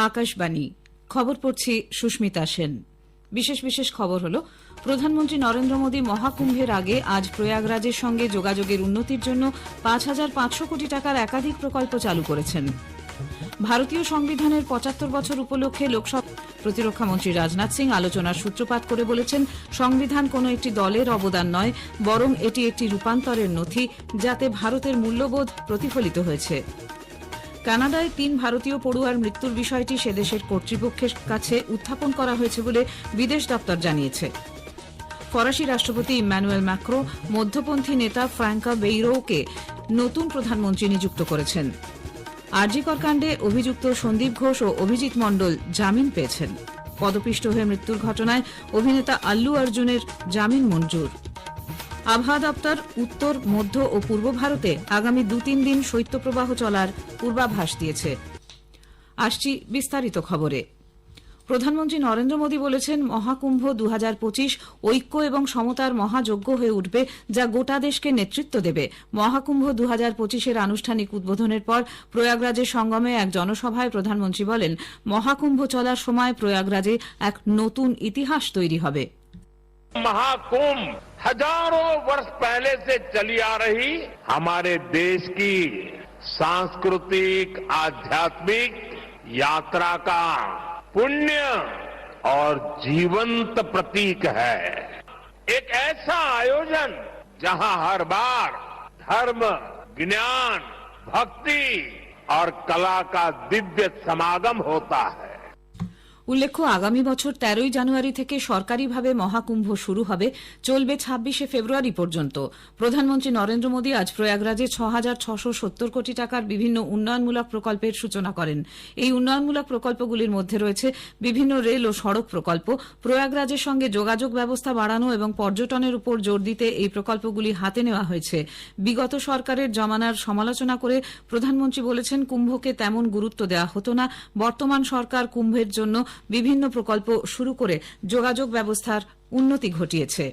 আকাশবাণী খবর পড়ছি সুস্মিতা সেন। বিশেষ বিশেষ খবর হল, প্রধানমন্ত্রী নরেন্দ্র মোদী মহাকুম্ভের আগে আজ প্রয়াগরাজের সঙ্গে যোগাযোগের উন্নতির জন্য ৫,৫০০ কোটি টাকার একাধিক প্রকল্প চালু করেছেন। ভারতীয় সংবিধানের ৭৫ বছর উপলক্ষে লোকসভা প্রতিরক্ষামন্ত্রী রাজনাথ সিং আলোচনার সূত্রপাত করে বলেছেন, সংবিধান কোনো একটি দলের অবদান নয়, বরং এটি একটি রূপান্তরের নথি, যাতে ভারতের মূল্যবোধ প্রতিফলিত হয়েছে। কানাডায় ৩ ভারতীয় পড়ুয়ার মৃত্যুর বিষয়টি সে দেশের কর্তৃপক্ষের কাছে উত্থাপন করা হয়েছে বলে বিদেশ দপ্তর জানিয়েছে। ফরাসি রাষ্ট্রপতি ইম্যানুয়েল ম্যাক্রো মধ্যপন্থী নেতা ফ্রাঙ্কা বেইরোকে নতুন প্রধানমন্ত্রী নিযুক্ত করেছেন। আরজি কর কাণ্ডে অভিযুক্ত সন্দীপ ঘোষ ও অভিজিৎ মণ্ডল জামিন পেয়েছেন। পদপিষ্ট হয়ে মৃত্যুর ঘটনায় অভিনেতা আল্লু অর্জুনের জামিন মঞ্জুর। আবহাওয়া দপ্তর উত্তর, মধ্য ও পূর্ব ভারতে আগামী ২-৩ দিন শৈত্যপ্রবাহ চলার পূর্বাভাস দিয়েছে। আসছি বিস্তারিত খবরে। প্রধানমন্ত্রী নরেন্দ্র মোদী বলেছেন, মহাকুম্ভ ২০২৫ ঐক্য এবং সমতার মহাযজ্ঞ হয়ে উঠবে, যা গোটা দেশকে নেতৃত্ব দেবে। মহাকুম্ভ ২০২৫-এর আনুষ্ঠানিক উদ্বোধনের পর প্রয়াগরাজের সঙ্গমে এক জনসভায় প্রধানমন্ত্রী বলেন, মহাকুম্ভ চলার সময় প্রয়াগরাজে এক নতুন ইতিহাস তৈরি হবে। महाकुंभ हजारों वर्ष पहले से चली आ रही हमारे देश की सांस्कृतिक आध्यात्मिक यात्रा का पुण्य और जीवंत प्रतीक है। एक ऐसा आयोजन जहां हर बार धर्म, ज्ञान, भक्ति और कला का दिव्य समागम होता है। উল্লেখ্য, আগামী বছর ১৩ জানুয়ারি থেকে সরকারিভাবে মহাকুম্ভ শুরু হবে, চলবে ২৬ ফেব্রুয়ারি পর্যন্ত। প্রধানমন্ত্রী নরেন্দ্র মোদী আজ প্রয়াগরাজে ৬,৬৭০ কোটি টাকার বিভিন্ন উন্নয়নমূলক প্রকল্পের সূচনা করেন। এই উন্নয়নমূলক প্রকল্পগুলির মধ্যে রয়েছে বিভিন্ন রেল ও সড়ক প্রকল্প। প্রয়াগরাজের সঙ্গে যোগাযোগ ব্যবস্থা বাড়ানো এবং পর্যটনের উপর জোর দিতে এই প্রকল্পগুলি হাতে নেওয়া হয়েছে। বিগত সরকারের জমানার সমালোচনা করে প্রধানমন্ত্রী বলেছেন, কুম্ভকে তেমন গুরুত্ব দেওয়া হতো না। বর্তমান সরকার কুম্ভের জন্য বিভিন্ন প্রকল্প শুরু করে যোগাযোগ ব্যবস্থার উন্নতি ঘটিয়েছে।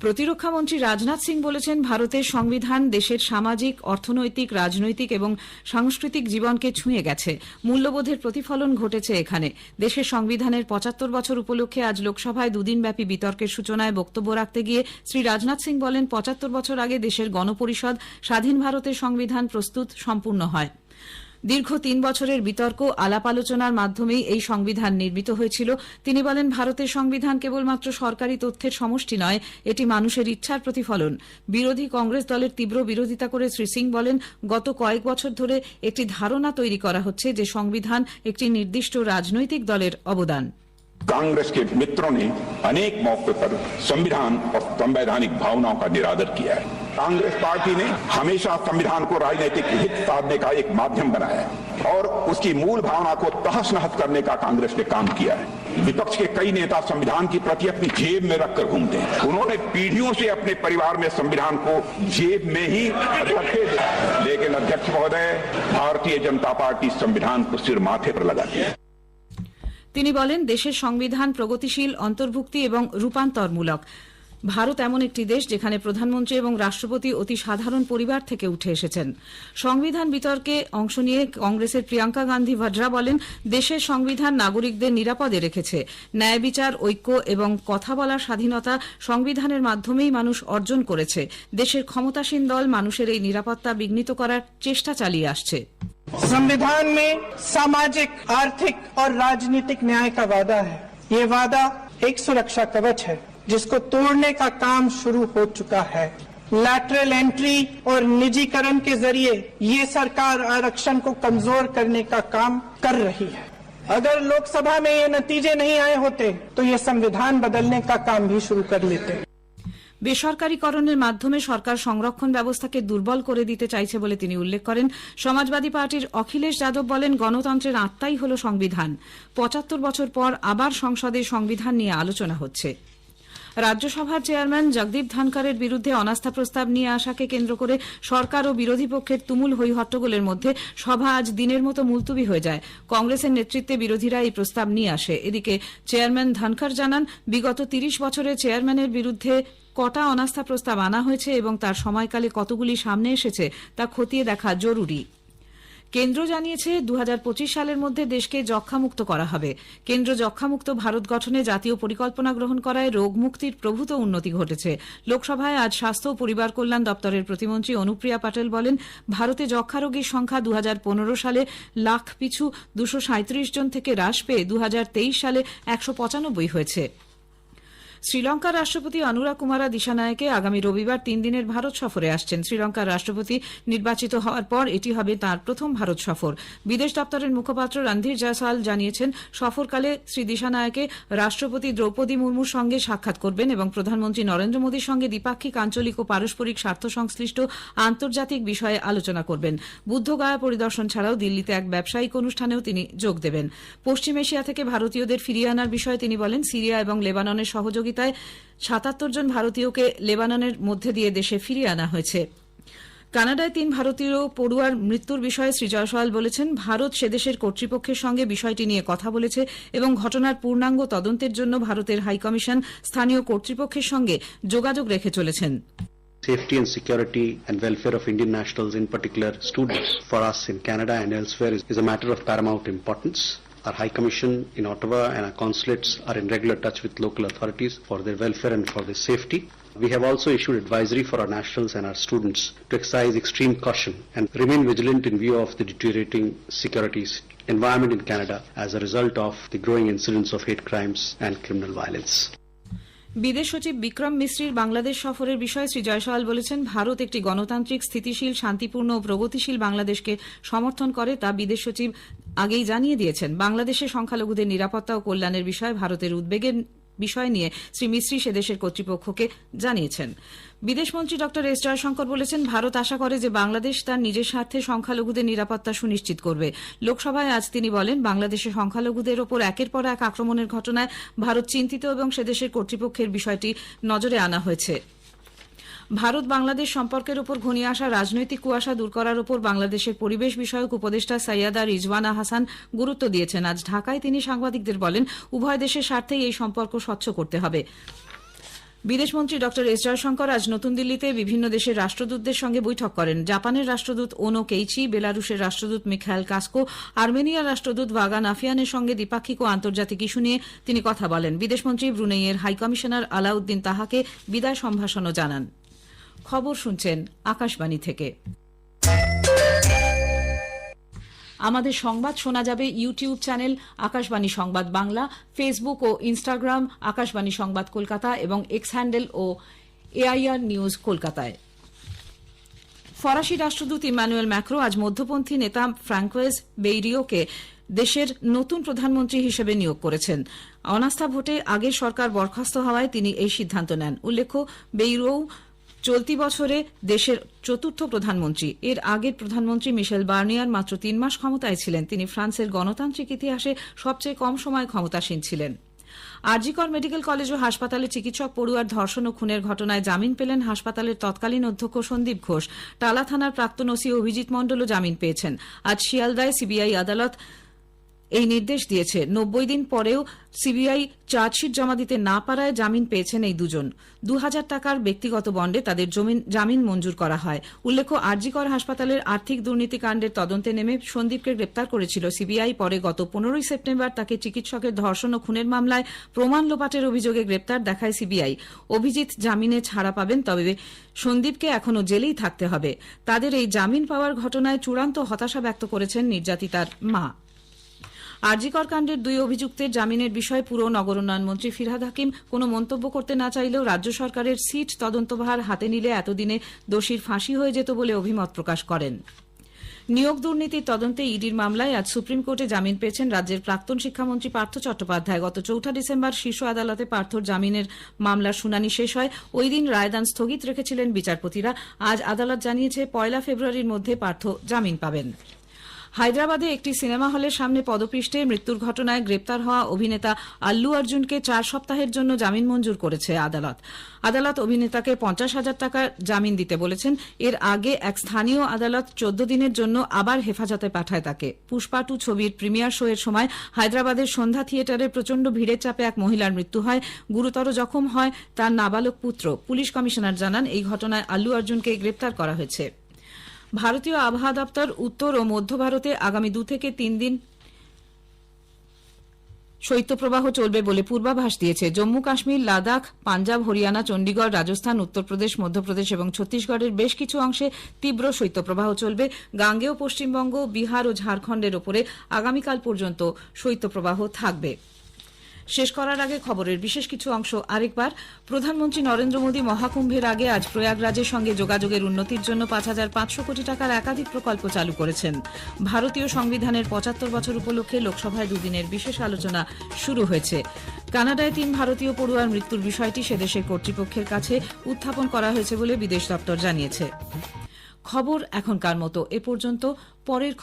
প্রতিরক্ষামন্ত্রী রাজনাথ সিং বলেছেন, ভারতের সংবিধান দেশের সামাজিক, অর্থনৈতিক, রাজনৈতিক এবং সাংস্কৃতিক জীবনকে ছুঁয়ে গেছে। মূল্যবোধের প্রতিফলন ঘটেছে এখানে। দেশের সংবিধানের ৭৫ বছর উপলক্ষে আজ লোকসভায় দুদিনব্যাপী বিতর্কের সূচনায় বক্তব্য রাখতে গিয়ে শ্রী রাজনাথ সিং বলেন, ৭৫ বছর আগে দেশের গণপরিষদ স্বাধীন ভারতের সংবিধান প্রস্তুত সম্পূর্ণ হয়। দীর্ঘ ৩ বছরের বিতর্ক, আলাপ আলোচনার মাধ্যমেই এই সংবিধান নির্মিত হয়েছিল। তিনি বলেন, ভারতের সংবিধান কেবলমাত্র সরকারি তথ্যের সমষ্টি নয়, এটি মানুষের ইচ্ছার প্রতিফলন। বিরোধী কংগ্রেস দলের তীব্র বিরোধিতা করে শ্রী সিং বলেন, গত কয়েক বছর ধরে একটি ধারণা তৈরি করা হচ্ছে যে সংবিধান একটি নির্দিষ্ট রাজনৈতিক দলের অবদান। कांग्रेस के मित्रों ने अनेक मौके पर संविधान और संवैधानिक भावनाओं का निरादर किया है। कांग्रेस पार्टी ने हमेशा संविधान को राजनीतिक हित साधने का एक माध्यम बनाया है और उसकी मूल भावना को तहस नहस करने का कांग्रेस ने काम किया है। विपक्ष के कई नेता संविधान की प्रति अपनी जेब में रखकर घूमते हैं। उन्होंने पीढ़ियों से अपने परिवार में संविधान को जेब में ही रखे, लेकिन अध्यक्ष महोदय, भारतीय जनता पार्टी संविधान को सिर माथे पर लगाती है। তিনি বলেন, দেশের সংবিধান প্রগতিশীল, অন্তর্ভুক্তি এবং রূপান্তরমূলক। ভারত এমন একটি দেশ যেখানে প্রধানমন্ত্রী এবং রাষ্ট্রপতি অতি সাধারণ পরিবার থেকে উঠে এসেছেন। সংবিধান বিতর্কে অংশ নিয়ে কংগ্রেসের প্রিয়াঙ্কা গান্ধী ভাড্রা বলেন, দেশের সংবিধান নাগরিকদের নিরাপদে রেখেছে। ন্যায় বিচার, ঐক্য এবং কথা বলার স্বাধীনতা সংবিধানের মাধ্যমেই মানুষ অর্জন করেছে। দেশের ক্ষমতাসীন দল মানুষের এই নিরাপত্তা বিঘ্নিত করার চেষ্টা চালিয়ে আসছে। संविधान में सामाजिक, आर्थिक और राजनीतिक न्याय का वादा है। ये वादा एक सुरक्षा कवच है जिसको तोड़ने का काम शुरू हो चुका है। लैटरल एंट्री और निजीकरण के जरिए ये सरकार आरक्षण को कमजोर करने का काम कर रही है। अगर लोकसभा में ये नतीजे नहीं आए होते तो ये संविधान बदलने का काम भी शुरू कर लेते। বেসরকারীকরণের মাধ্যমে সরকার সংরক্ষণ ব্যবস্থাকে দুর্বল করে দিতে চাইছে বলে তিনি উল্লেখ করেন। সমাজবাদী পার্টির অখিলেশ যাদব বলেন, গণতন্ত্রের আত্মাই হল সংবিধান। ৭৫ বছর পর আবার সংসদে সংবিধান নিয়ে আলোচনা হচ্ছে। রাজ্যসভার চেয়ারম্যান জগদীপ ধনখড়ের বিরুদ্ধে অনাস্থা প্রস্তাব নিয়ে আসাকে কেন্দ্র করে সরকার ও বিরোধী পক্ষের তুমুল হইহট্টগোলের মধ্যে সভা আজ দিনের মতো মুলতুবি হয়ে যায়। কংগ্রেসের নেতৃত্বে বিরোধীরা এই প্রস্তাব নিয়ে আসে। এদিকে চেয়ারম্যান ধনখড় জানান, বিগত ৩০ বছরে চেয়ারম্যানের বিরুদ্ধে কটা অনাস্থা প্রস্তাব আনা হয়েছে এবং তার সময়কালে কতগুলি সামনে এসেছে তা খতিয়ে দেখা জরুরি। কেন্দ্র জানিয়েছে 2025 সালের মধ্যে দেশকে যক্ষ্মামুক্ত করা হবে। কেন্দ্র যক্ষ্মামুক্ত ভারত গঠনে জাতীয় পরিকল্পনা গ্রহণ করায় রোগ মুক্তির প্রভূত উন্নতি ঘটেছে। লোকসভায় আজ স্বাস্থ্য ও পরিবার কল্যাণ দপ্তরের প্রতিমন্ত্রী অনুপ্রিয়া পাটেল বলেন, ভারতে যক্ষ্মা রোগীর সংখ্যা 2015 সালে লাখ পিছু 237 জন থেকে হ্রাস পেয়ে 2023 সালে 195 হয়েছে। শ্রীলঙ্কার রাষ্ট্রপতি অনুরা কুমারা দিশানায়েকে আগামী রবিবার 3 দিনের ভারত সফরে আসছেন। শ্রীলঙ্কার রাষ্ট্রপতি নির্বাচিত হওয়ার পর এটি হবে তাঁর প্রথম ভারত সফর। বিদেশ দপ্তরের মুখপাত্র রণধীর জয়সওয়াল জানিয়েছেন, সফরকালে শ্রী দিশানায়েকে রাষ্ট্রপতি দ্রৌপদী মুর্মুর সঙ্গে সাক্ষাৎ করবেন এবং প্রধানমন্ত্রী নরেন্দ্র মোদীর সঙ্গে দ্বিপাক্ষিক, আঞ্চলিক ও পারস্পরিক স্বার্থ সংশ্লিষ্ট আন্তর্জাতিক বিষয়ে আলোচনা করবেন। বুদ্ধগয়া পরিদর্শন ছাড়াও দিল্লিতে এক ব্যবসায়িক অনুষ্ঠানেও তিনি যোগ দেবেন। পশ্চিম এশিয়া থেকে ভারতীয়দের ফিরিয়ে আনার বিষয়ে তিনি বলেন, সিরিয়া এবং লেবাননের সহযোগিতায় 77 জন ভারতীয়কে লেবাননের মধ্যে দিয়ে দেশে ফিরিয়ে আনা হয়েছে। কানাডায় 3 ভারতীয় পড়ুয়ার মৃত্যুর বিষয়ে শ্রী জয়সওয়াল বলেছেন, ভারত সেদেশের কর্তৃপক্ষের সঙ্গে বিষয়টি নিয়ে কথা বলেছে এবং ঘটনার পূর্ণাঙ্গ তদন্তের জন্য ভারতের হাইকমিশন স্থানীয় কর্তৃপক্ষের সঙ্গে যোগাযোগ রেখে চলেছেন। Safety and security and welfare of Indian nationals, in particular students, for us in Canada and elsewhere is a matter of paramount importance. Our High Commission in Ottawa and our consulates are in regular touch with local authorities for their welfare and for their safety. We have also issued advisory for our nationals and our students to exercise extreme caution and remain vigilant in view of the deteriorating security environment in Canada as a result of the growing incidents of hate crimes and criminal violence. বিদেশ সচিব বিক্রম মিশ্রির বাংলাদেশ সফরের বিষয়ে শ্রী জয়সওয়াল বলেছেন, ভারত একটি গণতান্ত্রিক, স্থিতিশীল, শান্তিপূর্ণ ও প্রগতিশীল বাংলাদেশকে সমর্থন করে তা বিদেশ সচিব আগেই জানিয়ে দিয়েছেন। বাংলাদেশে সংখ্যালঘুদের নিরাপত্তা ও কল্যাণের বিষয়ে ভারতের উদ্বেগের বিষয় নিয়ে শ্রী মিশ্রি সেদেশের কর্তৃপক্ষকে জানিয়েছেন। বিদেশমন্ত্রী ড এস জয়শঙ্কর বলেছেন, ভারত আশা করে যে বাংলাদেশ তার নিজের স্বার্থে সংখ্যালঘুদের নিরাপত্তা সুনিশ্চিত করবে। লোকসভায় আজ তিনি বলেন, বাংলাদেশে সংখ্যালঘুদের ওপর একের পর এক আক্রমণের ঘটনায় ভারত চিন্তিত এবং সেদেশের কর্তৃপক্ষের বিষয়টি নজরে আনা হয়েছে। ভারত বাংলাদেশ সম্পর্কের ওপর ঘনিয়ে আসা রাজনৈতিক কুয়াশা দূর করার ওপর বাংলাদেশের পরিবেশ বিষয়ক উপদেষ্টা সৈয়দা রিজওয়ানা হাসান গুরুত্ব দিয়েছেন। আজ ঢাকায় তিনি সাংবাদিকদের বলেন, উভয় দেশের স্বার্থেই এই সম্পর্ক স্বচ্ছ করতে হবে। বিদেশমন্ত্রী ড এস জয়শঙ্কর আজ নতুন দিল্লিতে বিভিন্ন দেশের রাষ্ট্রদূতদের সঙ্গে বৈঠক করেন। জাপানের রাষ্ট্রদূত ওনো কেইচি, বেলারুশের রাষ্ট্রদূত মিখাইল কাস্কো, আর্মেনিয়ার রাষ্ট্রদূত ভাগান আফিয়ানের সঙ্গে দ্বিপাক্ষিক ও আন্তর্জাতিক ইস্যু নিয়ে তিনি কথা বলেন। বিদেশমন্ত্রী ব্রুনেইয়ের হাইকমিশনার আলাউদ্দিন তাহাকে বিদায় সম্ভাষণও জানান। খবর শুনছেন আকাশবাণী থেকে। আমাদের সংবাদ শোনা যাবে ইউটিউব চ্যানেল আকাশবাণী সংবাদ বাংলা, ফেসবুক ও ইনস্টাগ্রাম আকাশবাণী সংবাদ কলকাতা এবং এক্স হ্যান্ডেল ও এআইআর নিউজ কলকাতায়। ফরাসি রাষ্ট্রদূত ইমানুয়েল ম্যাক্রো আজ মধ্যপন্থী নেতা ফ্রাঙ্কোয়েজ বেইরিওকে দেশের নতুন প্রধানমন্ত্রী হিসেবে নিয়োগ করেছেন। অনাস্থা ভোটে আগের সরকার বরখাস্ত হওয়ায় তিনি এই সিদ্ধান্ত নেন। উল্লেখ্য, বেইরো চলতি বছরে দেশের 4র্থ প্রধানমন্ত্রী। এর আগের প্রধানমন্ত্রী মিশেল বার্নিয়ার মাত্র 3 মাস ক্ষমতায় ছিলেন। তিনি ফ্রান্সের গণতান্ত্রিক ইতিহাসে সবচেয়ে কম সময় ক্ষমতাসীন ছিলেন। আরজিকর মেডিকেল কলেজ ও হাসপাতালে চিকিৎসক পড়ুয়ার ধর্ষণ ও খুনের ঘটনায় জামিন পেলেন হাসপাতালের তৎকালীন অধ্যক্ষ সন্দীপ ঘোষ। টালা থানার প্রাক্তন ওসি অভিজিৎ মণ্ডলও জামিন পেয়েছেন। আজ শিয়ালদায় সিবিআই আদালত এই নির্দেশ দিয়েছে। 90 দিন পরেও সিবিআই চার্জশিট জমা দিতে না পারায় জামিন পেয়েছেন এই দুজন। 2000 টাকার ব্যক্তিগত বন্ডে তাদের জামিন মঞ্জুর করা হয়। উল্লেখ্য, আরজিকর হাসপাতালের আর্থিক দুর্নীতিকাণ্ডের তদন্তে নেমে সন্দীপকে গ্রেপ্তার করেছিল সিবিআই। পরে গত 15 সেপ্টেম্বর তাকে চিকিৎসকের ধর্ষণ ও খুনের মামলায় প্রমাণ লোপাটের অভিযোগে গ্রেপ্তার দেখায় সিবিআই। অভিজিৎ জামিনে ছাড়া পাবেন, তবে সন্দীপকে এখনও জেলেই থাকতে হবে। তাদের এই জামিন পাওয়ার ঘটনায় চূড়ান্ত হতাশা ব্যক্ত করেছেন নির্যাতিতার মা। আরজিকর কাণ্ডের 2 অভিযুক্তের জামিনের বিষয়ে পুর নগর উন্নয়ন মন্ত্রী ফিরহাদ হাকিম কোনো মন্তব্য করতে না চাইলেও রাজ্য সরকারের সিট তদন্তভার হাতে নিলে এতদিনে দোষীর ফাঁসি হয়ে যেত বলে অভিমত প্রকাশ করেন। নিয়োগ দুর্নীতির তদন্তে ইডির মামলায় আজ সুপ্রিম কোর্টে জামিন পেয়েছেন রাজ্যের প্রাক্তন শিক্ষামন্ত্রী পার্থ চট্টোপাধ্যায়। গত 4 ডিসেম্বর শীর্ষ আদালতে পার্থর জামিনের মামলার শুনানি শেষ হয়। ওই দিন রায়দান স্থগিত রেখেছিলেন বিচারপতিরা। আজ আদালত জানিয়েছে 1 ফেব্রুয়ারির মধ্যে পার্থ জামিন পাবেন। হায়দ্রাবাদে একটি সিনেমা হলের সামনে পদপৃষ্ঠে মৃত্যুর ঘটনায় গ্রেপ্তার হওয়া অভিনেতা আল্লু অর্জুনকে 4 সপ্তাহের জন্য জামিন মঞ্জুর করেছে আদালত অভিনেতাকে 50,000 টাকা জামিন দিতে বলেছেন। এর আগে এক স্থানীয় আদালত 14 দিনের জন্য আবার হেফাজতে পাঠায় তাকে। পুষ্পা 2 ছবির প্রিমিয়ার শো এর সময় হায়দ্রাবাদের সন্ধ্যা থিয়েটারে প্রচণ্ড ভিড়ের চাপে এক মহিলার মৃত্যু হয়। গুরুতর জখম হয় তার নাবালক পুত্র। পুলিশ কমিশনার জানান, এই ঘটনায় আল্লু অর্জুনকে গ্রেপ্তার করা হয়েছে। ভারতীয় আবহাওয়া দপ্তর উত্তর ও মধ্য ভারতে আগামী 2 থেকে 3 দিন শৈত্যপ্রবাহ চলবে বলে পূর্বাভাস দিয়েছে। জম্মু কাশ্মীর, লাদাখ, পাঞ্জাব, হরিয়ানা, চণ্ডীগড়, রাজস্থান, উত্তরপ্রদেশ, মধ্যপ্রদেশ এবং ছত্তিশগড়ের বেশ কিছু অংশে তীব্র শৈত্যপ্রবাহ চলবে। গাঙ্গেয় পশ্চিমবঙ্গ, বিহার ও ঝাড়খণ্ডের ওপরে আগামীকাল পর্যন্ত শৈত্যপ্রবাহ থাকবে। শেষ করার আগে খবরের বিশেষ কিছু অংশ আরেকবার। প্রধানমন্ত্রী নরেন্দ্র মোদী মহাকুম্ভের আগে আজ প্রয়াগরাজের সঙ্গে যোগাযোগের উন্নতির জন্য 5,500 কোটি টাকার একাধিক প্রকল্প চালু করেছেন। ভারতীয় সংবিধানের 75 বছর উপলক্ষে লোকসভায় দুদিনের বিশেষ আলোচনা শুরু হয়েছে। কানাডায় 3 ভারতীয় পড়ুয়ার মৃত্যুর বিষয়টি সেদেশের কর্তৃপক্ষের কাছে উত্থাপন করা হয়েছে বলে বিদেশ দপ্তর জানিয়েছে। খবর এখনকার মতো এ পর্যন্ত। পরের